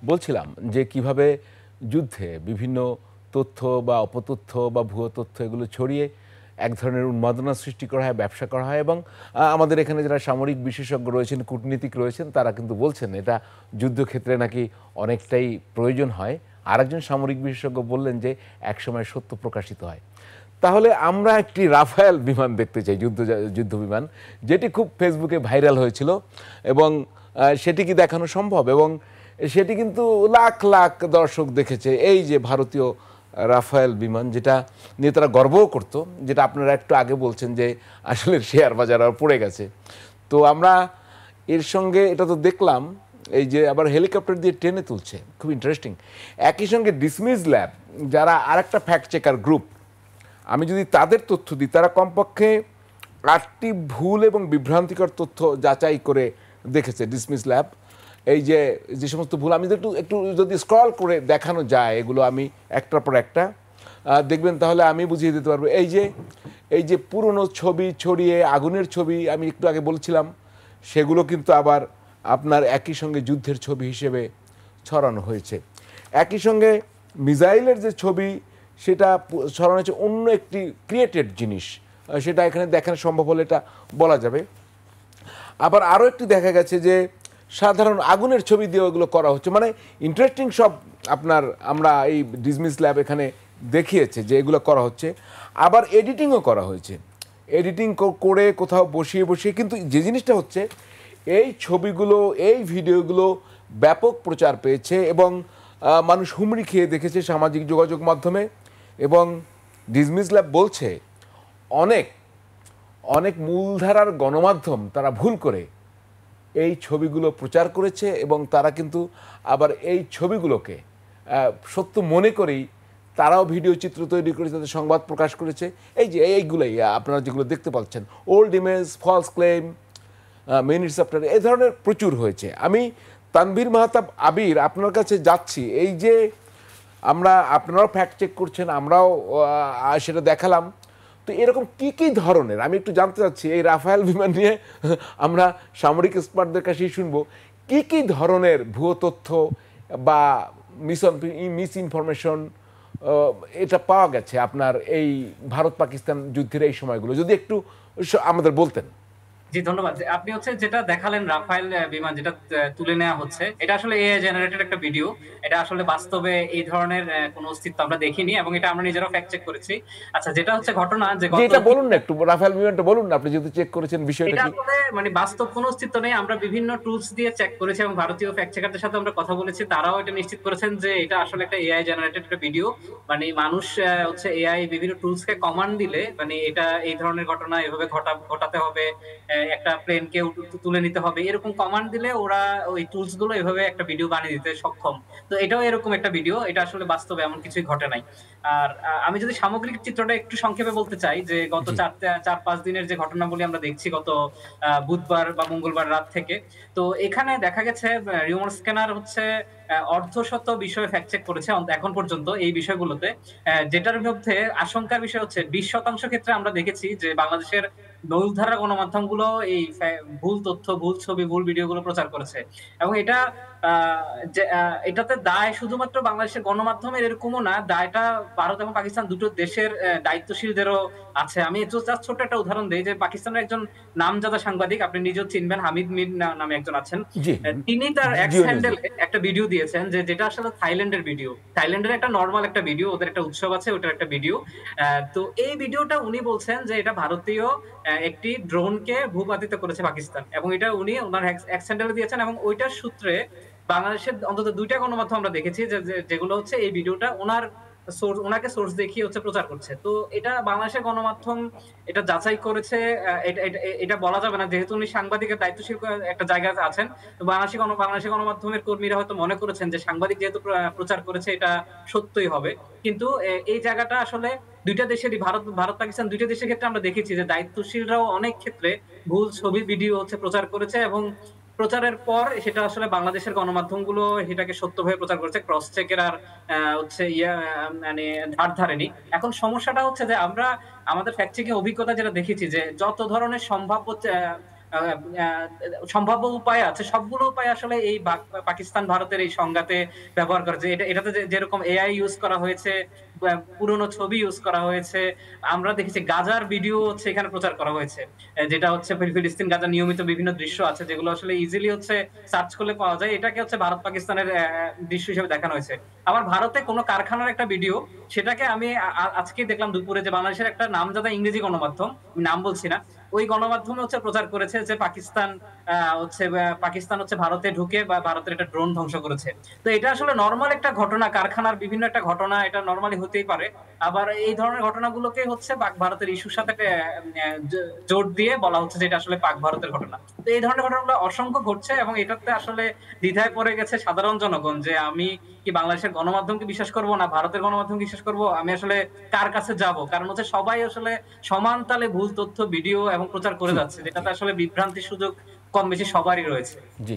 বলছিলাম যে কিভাবে যুদ্ধে বিভিন্ন তথ্য বা অপতথ্য বা ভুয়ো তথ্য এগুলো ছড়িয়ে এক ধরনের উন্মাদনা সৃষ্টি করা হয়, ব্যবসা করা হয়। এবং আমাদের এখানে যারা সামরিক বিশেষজ্ঞ রয়েছেন, কূটনীতিক রয়েছেন, তারা কিন্তু বলছেন এটা যুদ্ধক্ষেত্রে নাকি অনেকটাই প্রয়োজন হয়। আরেকজন সামরিক বিশেষজ্ঞ বললেন যে একসময় সত্য প্রকাশিত হয়। তাহলে আমরা একটি রাফায়েল বিমান দেখতে চাই, যুদ্ধ বিমান, যেটি খুব ফেসবুকে ভাইরাল হয়েছিল। এবং সেটি কি দেখানো সম্ভব? এবং সেটি কিন্তু লাখ লাখ দর্শক দেখেছে। এই যে ভারতীয় রাফায়েল বিমান, যেটা নিয়ে তারা গর্বও করতো, যেটা আপনারা একটু আগে বলছেন যে আসলে শেয়ার বাজার আর পড়ে গেছে। তো আমরা এর সঙ্গে এটা তো দেখলাম, এই যে আবার হেলিকপ্টার দিয়ে ট্রেনে তুলছে, খুব ইন্টারেস্টিং। একই সঙ্গে ডিসমিস ল্যাব, যারা আরেকটা ফ্যাক্ট চেকার গ্রুপ, আমি যদি তাদের তথ্য দিই, তারা কমপক্ষে 8টি ভুল এবং বিভ্রান্তিকর তথ্য যাচাই করে দেখেছে ডিসমিস ল্যাব। এই যে যে সমস্ত ভুল, আমি একটু একটু যদি স্ক্রল করে দেখানো যায় এগুলো, আমি একটার পর একটা দেখবেন, তাহলে আমি বুঝিয়ে দিতে পারবো। এই যে পুরনো ছবি ছড়িয়ে, আগুনের ছবি আমি একটু আগে বলছিলাম, সেগুলো কিন্তু আবার আপনার একই সঙ্গে যুদ্ধের ছবি হিসেবে ছড়ানো হয়েছে। একই সঙ্গে মিসাইলের যে ছবি, সেটা ছড়ানো হয়েছে অন্য একটি ক্রিয়েটেড জিনিস, সেটা এখানে দেখানো সম্ভব হলে এটা বলা যাবে। আবার আরও একটি দেখা গেছে যে সাধারণ আগুনের ছবি দিয়ে ওগুলো করা হচ্ছে। মানে ইন্টারেস্টিং সব আপনার আমরা এই ডিসমিস ল্যাব এখানে দেখিয়েছে যে এগুলো করা হচ্ছে। আবার এডিটিংও করা হয়েছে, এডিটিং করে কোথাও বসিয়ে বসিয়ে। কিন্তু যে জিনিসটা হচ্ছে, এই ছবিগুলো, এই ভিডিওগুলো ব্যাপক প্রচার পেয়েছে এবং মানুষ হুমড়ি খেয়ে দেখেছে সামাজিক যোগাযোগ মাধ্যমে। এবং ডিসমিস ল্যাব বলছে অনেক অনেক মূলধারার গণমাধ্যম তারা ভুল করে এই ছবিগুলো প্রচার করেছে, এবং তারা কিন্তু আবার এই ছবিগুলোকে সত্য মনে করেই তারাও ভিডিও চিত্র তৈরি করে তাদের সংবাদ প্রকাশ করেছে। এই যে এইগুলোই আপনারা যেগুলো দেখতে পাচ্ছেন, old image, false claim, minutes after, এই ধরনের প্রচুর হয়েছে। আমি তানভীর মাহতাব আবির আপনার কাছে যাচ্ছি। এই যে আপনারাও ফ্যাক্ট চেক করছেন, আমরাও সেটা দেখালাম। তো এরকম কি কি ধরনের, আমি একটু জানতে চাচ্ছি, এই রাফায়েল বিমান নিয়ে আমরা সামরিক এক্সপার্টদের কাছেই শুনবো, কি কি ধরনের ভুয়ো তথ্য বা মিস ইনফরমেশন এটা পাওয়া গেছে আপনার এই ভারত পাকিস্তান যুদ্ধের এই সময়গুলো, যদি একটু আমাদের বলতেন। জি, ধন্যবাদ। আপনি যেটা দেখালেন রাফায়েল বিমান যেটা তুলে নেওয়া হচ্ছে, এটা আসলে এআই জেনারেটেড একটা ভিডিও। এটা আসলে বাস্তবে এই ধরনের কোনো অস্তিত্ব আমরা দেখিনি, এবং এটা আমরা নিজেরাও ফ্যাক্ট চেক করেছি। আচ্ছা, যেটা হচ্ছে ঘটনা যে যে এটা বলুন না একটু, রাফায়েল বিমানটা বলুন না, আপনি যেহেতু চেক করেছেন বিষয়টা এটা কি। আসলে মানে বাস্তব কোনো অস্তিত্ব নেই। আমরা বিভিন্ন টুলস দিয়ে চেক করেছি এবং ভারতীয় ফ্যাক্ট চেকারদের সাথে আমরা কথা বলেছি, তারাও এটা নিশ্চিত করেছেন যে এটা আসলে একটা এআই জেনারেটেড একটা ভিডিও। মানে মানুষ এআই বিভিন্ন টুলস কে কমান্ড দিলে, মানে এটা এই ধরনের ঘটনা এভাবে ঘটাতে হবে, একটা প্লেনকে তুলে নিতে হবে, এরকম কমান্ড দিলে ওরা ওই টুলস গুলো এভাবে একটা ভিডিও বানিয়ে দিতে সক্ষম। তো এটাও এরকম একটা ভিডিও, এটা আসলে বাস্তবে এমন কিছুই ঘটে নাই। আর আমি যদি সামগ্রিক চিত্রটা একটু সংক্ষেপে বলতে চাই, যে গত জি। 4-5 দিনের যে ঘটনাবলী আমরা দেখছি গত বুধবার বা মঙ্গলবার রাত থেকে, তো এখানে দেখা গেছে রিউমার স্ক্যানার অর্ধশত বিষয় ফ্যাক্ট চেক করেছে এখন পর্যন্ত এই বিষয়গুলোতে। যেটার মধ্যে আশঙ্কার বিষয় হচ্ছে 20% ক্ষেত্রে আমরা দেখেছি যে বাংলাদেশের মূলধারা গণমাধ্যমগুলো এই ভুল তথ্য, ভুল ছবি, ভুল ভিডিওগুলো প্রচার করেছে। এবং এটাতে দায় শুধুমাত্র বাংলাদেশের গণমাধ্যমের এরকমও না, দায়টা ভারত এবং পাকিস্তান দুটো দেশের দায়িত্বশীলদেরও আছে। আমি জাস্ট ছোট্ট একটা উদাহরণ দেই, যে পাকিস্তানের একজন নামজাদা সাংবাদিক, আপনি নিজেও চিনবেন, হামিদ মির নামে একজন আছেন। জি। তিনি তার এক্স জিও নিউজে। হ্যান্ডেলে একটা ভিডিও দিয়েছেন, যেটা আসলে থাইল্যান্ডের ভিডিও। থাইল্যান্ডের একটা নরমাল একটা ভিডিও, ওদের একটা উৎসব আছে, ওটার একটা ভিডিও। তো এই ভিডিওটা উনি বলছেন যে এটা ভারতীয় একটি ড্রোনকে ভূপাতিত করেছে পাকিস্তান, এবং এটা উনি ওনার এক্স হ্যান্ডেলে দিয়েছেন। এবং ওইটার সূত্রে বাংলাদেশের অন্তত 2টা গণমাধ্যম আমরা দেখেছি যেগুলো এই ভিডিওটা ওনাকে সোর্স দেখিয়ে প্রচার করছে। তো এটা বাংলাদেশের গণমাধ্যম এটা যাচাই করেছে। এটা বলা যাবে না, যেহেতু উনি সাংবাদিকের দায়িত্বশীল একটা জায়গায় আছেন। তো বাংলাদেশের গণমাধ্যমের কর্মীরা হয়তো মনে করেছেন যে সাংবাদিক যেহেতু প্রচার করেছে এটা সত্যই হবে। কিন্তু এই জায়গাটা আসলে 2টা দেশেরই, ভারত পাকিস্তান 2টা দেশের ক্ষেত্রে আমরা দেখেছি যে দায়িত্বশীলরাও অনেক ক্ষেত্রে ভুল ছবি, ভিডিও প্রচার করেছে, এবং প্রচারের পর সেটা আসলে বাংলাদেশের গণমাধ্যমগুলো সেটাকে সত্যভাবে প্রচার করেছে। ক্রস চেকের আর মানে ধার ধারেনি। এখন সমস্যাটা হচ্ছে যে আমরা আমাদের ফ্যাক্ট চেকিং অভিজ্ঞতা যেটা দেখেছি, যে যত ধরনের সম্ভাব্য সম্ভাব্য উপায় আছে, সবগুলো উপায় আসলে এই পাকিস্তান ভারতের এই সংঘাতে ব্যবহার করা যায়। এটাতে যেরকম এআই ইউজ করা হয়েছে, পুরনো ছবি ইউজ করা হয়েছে, আমরা দেখেছি গাজার ভিডিও হচ্ছে এখানে প্রচার করা হয়েছে, যেটা হচ্ছে ফিলিস্তিন গাজার নিয়মিত বিভিন্ন দৃশ্য আছে যেগুলো আসলে ইজিলি হচ্ছে সার্চ করলে পাওয়া যায়। এটাকে হচ্ছে ভারত পাকিস্তানের দৃশ্য হিসেবে দেখানো হয়েছে। আবার ভারতে কোনো কারখানার একটা ভিডিও, সেটাকে আমি আজকে দেখলাম দুপুরে যে বাংলাদেশের একটা নামজাদা ইংরেজি গণমাধ্যম, আমি নাম বলছি না, ওই গণমাধ্যমে হচ্ছে প্রচার করেছে যে পাকিস্তান হচ্ছে ভারতে ঢুকে বা ভারতের একটা ড্রোন ধ্বংস করেছে। তো এটা আসলে নরমাল একটা ঘটনা, কারখানার বিভিন্ন একটা ঘটনা, এটা নরমালি হতেই পারে। আবার এই ধরনের ঘটনাগুলোকে হচ্ছে পাক ভারতের ইস্যুর সাথে জোর দিয়ে বলা হচ্ছে যে এটা আসলে পাক ভারতের ঘটনা। তো এই ধরনের ঘটনাগুলো অসংখ্য ঘটছে এবং এটাতে আসলে দ্বিধায় পড়ে গেছে সাধারণ জনগণ যে আমি কি বাংলাদেশের গণমাধ্যমকে বিশ্বাস করব না ভারতের গণমাধ্যমকে বিশ্বাস করব, আমি আসলে কার কাছে যাব? কারণ হচ্ছে সবাই আসলে সমান তালে ভুল তথ্য, ভিডিও এবং প্রচার করে জি, যাচ্ছে, জি, যেটাতে আসলে বিভ্রান্তির সুযোগ কম বেশি সবারই রয়েছে। জি।